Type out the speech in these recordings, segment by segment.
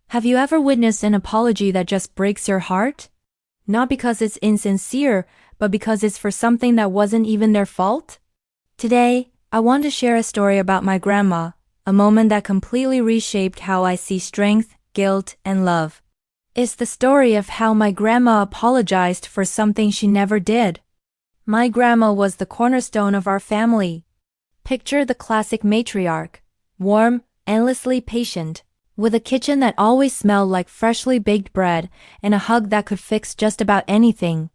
Have you ever witnessed an apology that just breaks your heart? Not because it's insincere, but because it's for something that wasn't even their fault? Today, I want to share a story about my grandma, a moment that completely reshaped how I see strength, guilt, and love. It's the story of how my grandma apologized for something she never did. My grandma was the cornerstone of our family. Picture the classic matriarch, warm, endlessly patient, with a kitchen that always smelled like freshly baked bread and a hug that could fix just about anything.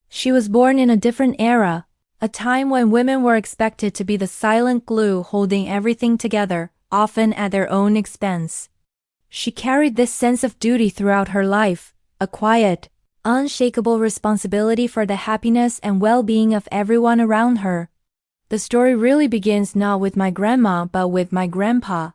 She was born in a different era, a time when women were expected to be the silent glue holding everything together, often at their own expense. She carried this sense of duty throughout her life, a quiet, unshakable responsibility for the happiness and well-being of everyone around her. The story really begins not with my grandma but with my grandpa.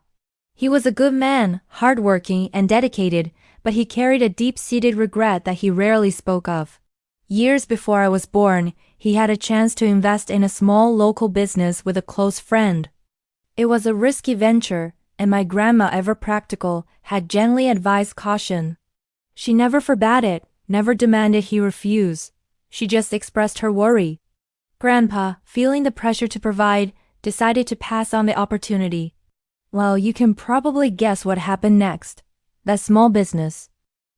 He was a good man, hardworking and dedicated, but he carried a deep-seated regret that he rarely spoke of. Years before I was born, he had a chance to invest in a small local business with a close friend. It was a risky venture, and my grandma, ever practical, had gently advised caution. She never forbade it, never demanded he refuse. She just expressed her worry. Grandpa, feeling the pressure to provide, decided to pass on the opportunity. Well, you can probably guess what happened next. That small business.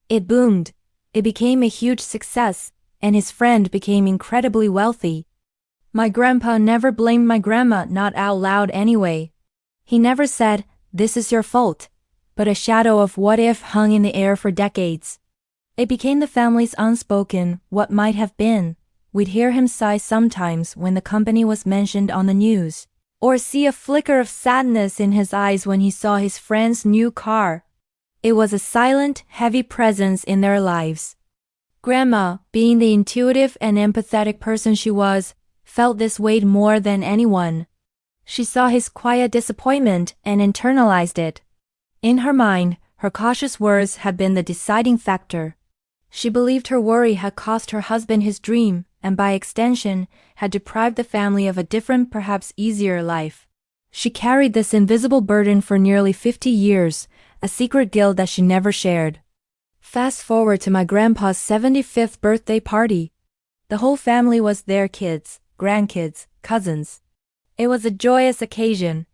It boomed. It became a huge success, and his friend became incredibly wealthy. My grandpa never blamed my grandma, not out loud anyway. He never said, "This is your fault," but a shadow of what if hung in the air for decades. It became the family's unspoken, what might have been. We'd hear him sigh sometimes when the company was mentioned on the news, or see a flicker of sadness in his eyes when he saw his friend's new car. It was a silent, heavy presence in their lives. Grandma, being the intuitive and empathetic person she was, felt this weight more than anyone. She saw his quiet disappointment and internalized it. In her mind, her cautious words had been the deciding factor. She believed her worry had cost her husband his dream, and by extension, had deprived the family of a different, perhaps easier life. She carried this invisible burden for nearly 50 years, a secret guilt that she never shared. Fast forward to my grandpa's 75th birthday party. The whole family was there, kids, grandkids, cousins. It was a joyous occasion.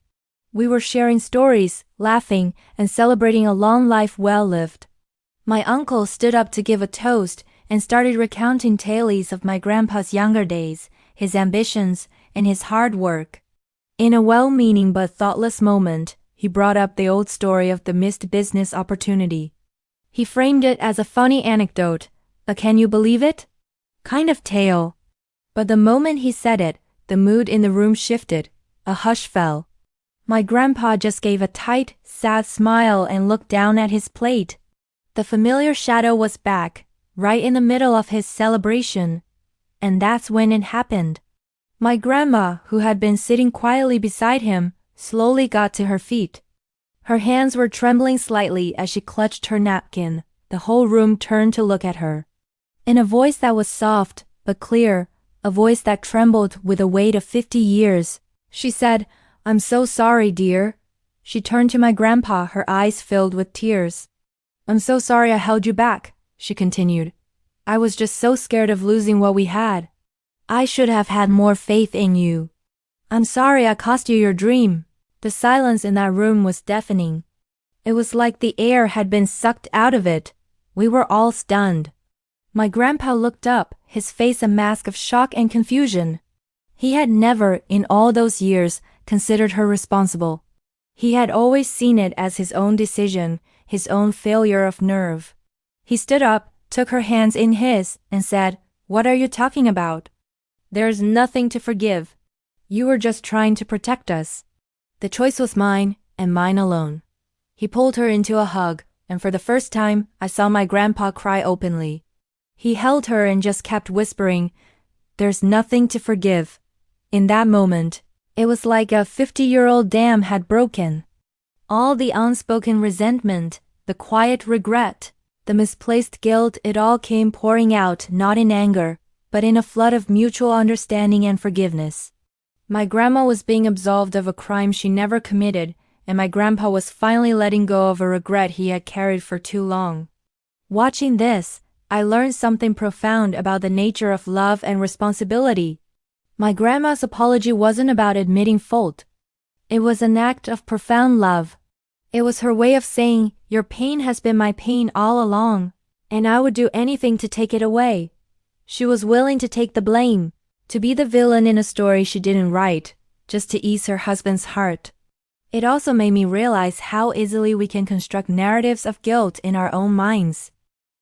We were sharing stories, laughing, and celebrating a long life well lived. My uncle stood up to give a toast and started recounting tales of my grandpa's younger days, his ambitions, and his hard work. In a well-meaning but thoughtless moment, he brought up the old story of the missed business opportunity. He framed it as a funny anecdote, a can you believe it? kind of tale. But the moment he said it, the mood in the room shifted, a hush fell. My grandpa just gave a tight, sad smile and looked down at his plate. The familiar shadow was back, right in the middle of his celebration. And that's when it happened. My grandma, who had been sitting quietly beside him, slowly got to her feet. Her hands were trembling slightly as she clutched her napkin. The whole room turned to look at her. In a voice that was soft, but clear, a voice that trembled with the weight of 50 years, she said, "I'm so sorry, dear." She turned to my grandpa, her eyes filled with tears. "I'm so sorry I held you back," she continued. "I was just so scared of losing what we had. I should have had more faith in you. I'm sorry I cost you your dream." The silence in that room was deafening. It was like the air had been sucked out of it. We were all stunned. My grandpa looked up, his face a mask of shock and confusion. He had never, in all those years, considered her responsible. He had always seen it as his own decision, his own failure of nerve. He stood up, took her hands in his, and said, "What are you talking about? There's nothing to forgive. You were just trying to protect us. The choice was mine, and mine alone." He pulled her into a hug, and for the first time, I saw my grandpa cry openly. He held her and just kept whispering, "There's nothing to forgive." In that moment, it was like a 50-year-old dam had broken. All the unspoken resentment, the quiet regret, the misplaced guilt, it all came pouring out, not in anger, but in a flood of mutual understanding and forgiveness. My grandma was being absolved of a crime she never committed, and my grandpa was finally letting go of a regret he had carried for too long. Watching this, I learned something profound about the nature of love and responsibility. My grandma's apology wasn't about admitting fault. It was an act of profound love. It was her way of saying, "Your pain has been my pain all along, and I would do anything to take it away." She was willing to take the blame, to be the villain in a story she didn't write, just to ease her husband's heart. It also made me realize how easily we can construct narratives of guilt in our own minds.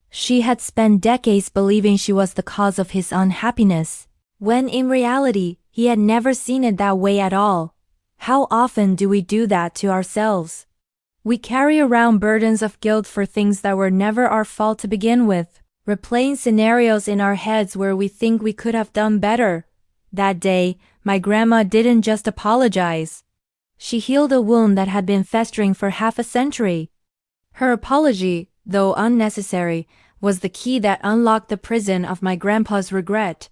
She had spent decades believing she was the cause of his unhappiness, when in reality, he had never seen it that way at all. How often do we do that to ourselves? We carry around burdens of guilt for things that were never our fault to begin with, replaying scenarios in our heads where we think we could have done better. That day, my grandma didn't just apologize. She healed a wound that had been festering for half a century. Her apology, though unnecessary, was the key that unlocked the prison of my grandpa's regret.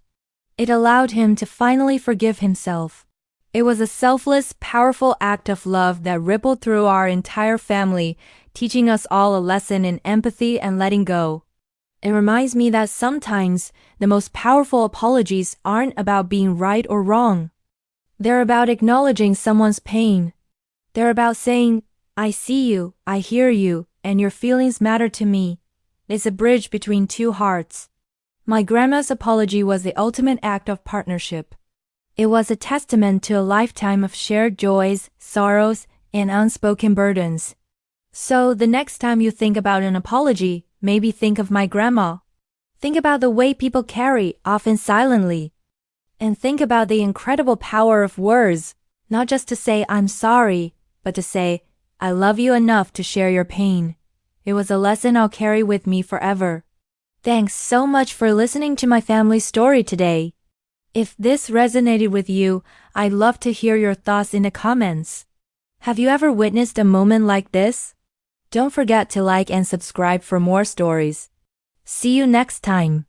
It allowed him to finally forgive himself. It was a selfless, powerful act of love that rippled through our entire family, teaching us all a lesson in empathy and letting go. It reminds me that sometimes the most powerful apologies aren't about being right or wrong. They're about acknowledging someone's pain. They're about saying, "I see you, I hear you, and your feelings matter to me." It's a bridge between two hearts. My grandma's apology was the ultimate act of partnership. It was a testament to a lifetime of shared joys, sorrows, and unspoken burdens. So the next time you think about an apology, maybe think of my grandma. Think about the way people carry, often silently. And think about the incredible power of words, not just to say "I'm sorry," but to say, "I love you enough to share your pain." It was a lesson I'll carry with me forever. Thanks so much for listening to my family story today. If this resonated with you, I'd love to hear your thoughts in the comments. Have you ever witnessed a moment like this? Don't forget to like and subscribe for more stories. See you next time.